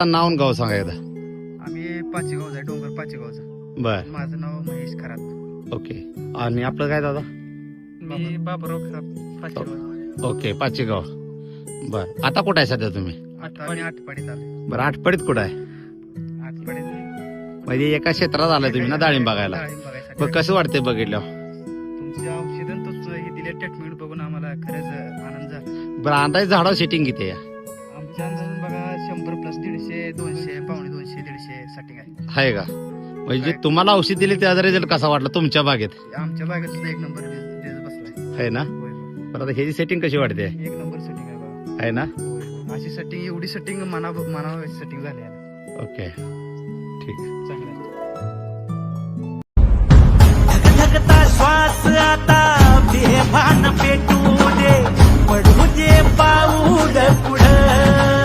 नाव आणि गाव सांगा एकदा. आम्ही पाचेगावचा आहे, डोंगर पाचेगावचा. बर, माझं नाव महेश खरात. ओके. आणि आपलं काय दादा? मी बाबराव खरात, पाचेगाव. ओके, पाचेगाव. बर, आता कुठं आहे सध्या तुम्ही? आम्ही आठपाडीत आलो. बरं, आठपडीत कुठं आहे? आठपाडीत म्हणजे एका क्षेत्रात आलाय तुम्ही ना डाळिंब बघायला. डाळिंब बघायसाठी. बरं, कसं वाटतंय बघितलं? तुमच्या औषधं तोच हे दिले ट्रीटमेंट बघून आम्हाला खरंच आनंद झाला. बरं, अंदाज झाडावर सेटिंग किती आहे? आमच्या अंदाजून बघा 100+ 150, 200, पावणे 200, 150 साठी आहे. आहे का? म्हणजे तुम्हाला औषध दिली त्याचा रिझल्ट कसा वाटला तुमच्या बागेत? आमच्या बागेत सुद्धा 1 नंबर बसलाय. आहे ना? होय, होय. बरं, आता ह्याची सेटिंग कशी वाटते? 1 नंबर सेटिंग आहे बघा. आहे ना? अशी सेटिंग, एवढी सेटिंग मनावर सेटिंग झाली आहे. ओके, ठीक आहे. चांगलं आहे. धगधगता श्वास आता बेभान पेटू दे, पडू दे पाऊल पुढं.